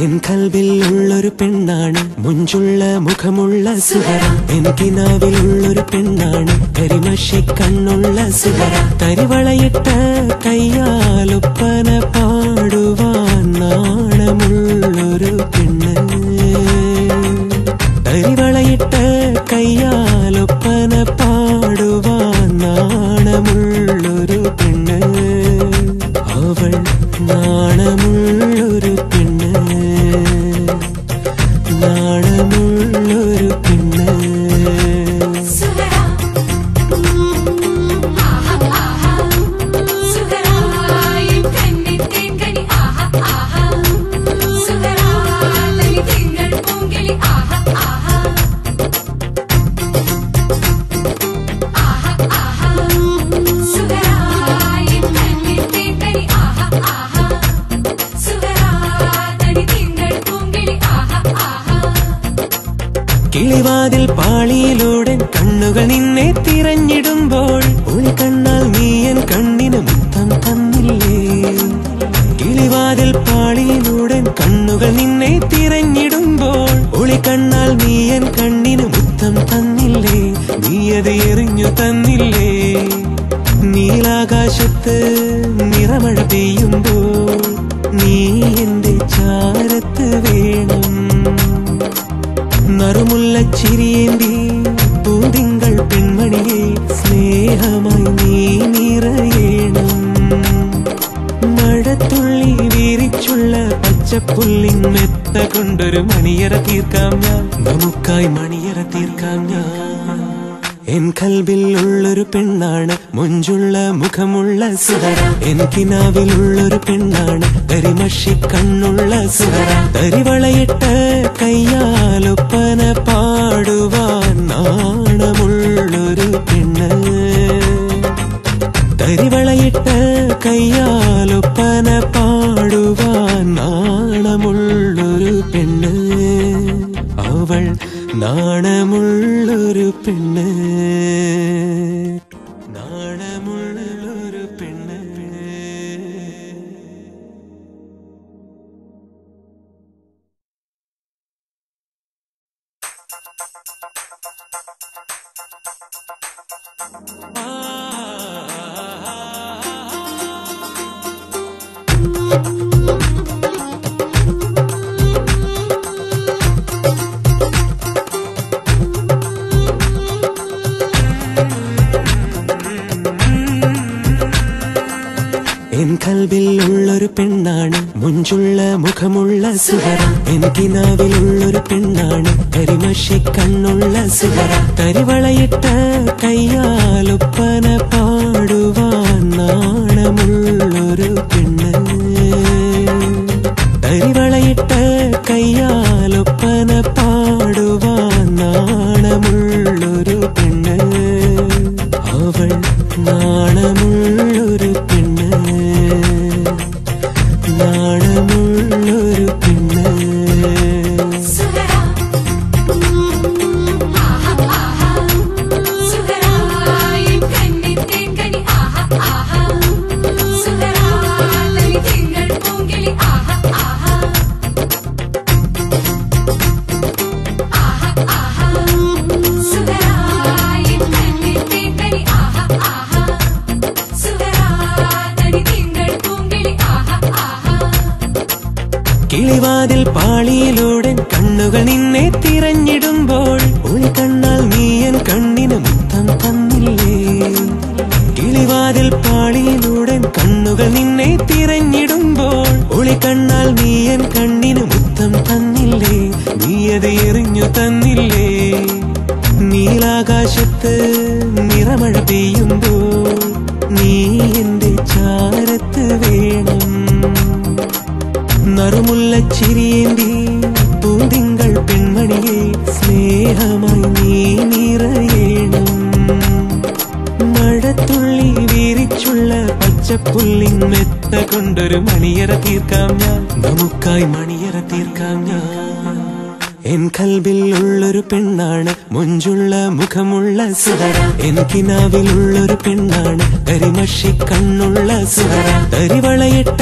N കൽവിലുള്ളൊരു പെണ്ണാണ് മുഞ്ചുള്ള മുഖമുള്ള Suhara N കിനാവിലുള്ളൊരു പെണ്ണാണ് കരിമഷി കണ്ണുള്ള സുഹറ തരിവളയിട്ട കയ്യാലൊപ്പന പാടുവാൻ നാണമുള്ളൊരു പെണ്ണ് തരിവളയിട്ട കയ്യാലൊപ്പന പാടുവാൻ നാണമുള്ളൊരു പെണ്ണ് അവൾ നാണമുള്ളൊരു പെണ്ണ് നാണമുള്ളൊരു പെണ്ണ് കിളിവാതിൽ പാളിയിലൂടെ കണ്ണുകൾ നിന്നെ തിരഞ്ഞിടുമ്പോൾ ഒരു കണ്ണാൽ നീയൻ കണ്ണിന് മുത്തം തന്നില്ലേ കിളിവാതിൽ പാളിയിലൂടെ കണ്ണുകൾ നിന്നെ തിരഞ്ഞിടുമ്പോൾ ഒളി കണ്ണാൽ നീയൻ കണ്ണിന് മുത്തം തന്നില്ലേ നീയത് എറിഞ്ഞു തന്നില്ലേ നീലാകാശത്ത് നിറമഴ പെയ്യുമ്പോൾ നീ എന്റെ ചാരത്ത് വേണം നറുമുല്ല ചിരിയേന്തി പൂതിങ്കൾ പെൺമണിയെ സ്നേഹമായി നീ നിറയണം മഴത്തുള്ളി വീരിച്ചുള്ള പച്ചപ്പുല്ലിൻ മെത്ത കൊണ്ടൊരു മണിയറ തീർക്കാം ഞാൻ നമുക്കായി മണിയറ തീർക്കാം ഞാൻ എൻ കൽവിലുള്ളൊരു പെണ്ണാണ് മുഞ്ചുള്ള മുഖമുള്ള സുഹറ എൻ കിനാവിലുള്ളൊരു പെണ്ണാണ് കരിമഷി കണ്ണുള്ള സുഹറ തരിവളയിട്ട കയ്യാലൊപ്പന പാടുവാൻ നാണമുള്ളൊരു പെണ്ണ് തരിവളയിട്ട കയ്യാലൊപ്പന പാടുവാൻ നാണമുള്ളൊരു പെണ്ണ് അവൾ നാണമുള്ളൊരു പെണ്ണ് നാണമുള്ളൊരു പെണ്ണ് എൻ കൽവിലുള്ളൊരു പെണ്ണാണ് മുഞ്ചുള്ള മുഖമുള്ള സുഹറ എൻ കിനാവിലുള്ളൊരു പെണ്ണാണ് കരിമഷി കണ്ണുള്ള സുഹറ തരിവളയിട്ട കയ്യാലൊപ്പന പാടുവാൻ നാണമുള്ളൊരു പെണ്ണ് തരിവളയിട്ട കയ്യാലൊപ്പന പാടുവാൻ നാണമുള്ളൊരു പെണ്ണ് അവൾ നാണമുള്ളൊരു പെണ്ണ് നാണമുള്ളൊരു പെണ്ണ് കിളിവാതിൽ പാളിയിലൂടെ കണ്ണുകൾ നിന്നെ തിരഞ്ഞിടുമ്പോൾ ഒരു കണ്ണാൽ നീയൻ കണ്ണിന് മുത്തം തന്നില്ലേ കിളിവാതിൽ പാളിയിലൂടെ കണ്ണുകൾ നിന്നെ തിരഞ്ഞിടുമ്പോൾ ഒളി കണ്ണാൽ നീയൻ കണ്ണിന് മുത്തം തന്നില്ലേ നീയത് എറിഞ്ഞു തന്നില്ലേ നീലാകാശത്ത് നിറമഴ പെയ്യുമ്പോൾ നീ എന്റെ ചാരത്ത് വേണം നറുമുല്ല ചിരിയേന്തി പൂതിങ്കൾ പെൺമണിയെ സ്നേഹ വിരിച്ചുള്ള പച്ചപ്പുല്ലിൻ മെത്ത കൊണ്ടൊരു മണിയറ തീർക്കാം ഞാൻ, നമുക്കായി മണിയറ തീർക്കാം ഞാൻ. എൻ കൽബിൽ ഉള്ളൊരു പെണ്ണാണ് മൊഞ്ചുള്ള മുഖമുള്ള സുഹറ, എൻ കിനാവിലുള്ളൊരു പെണ്ണാണ് കരിമഷി കണ്ണുള്ള സുഹറ. തരിവളയിട്ട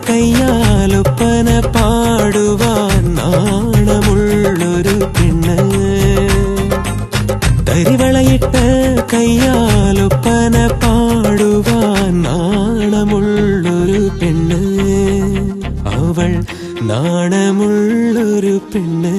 കയ്യാലൊപ്പന പാടുവാൻ നാണമുള്ളൊരു പെണ്ണ്, തരിവളയിട്ട കയ്യാലൊപ്പന പാടുവാൻ നാണമുള്ളൊരു പെണ്ണ്, അവൾ നാണമുള്ളൊരു പെണ്ണ്.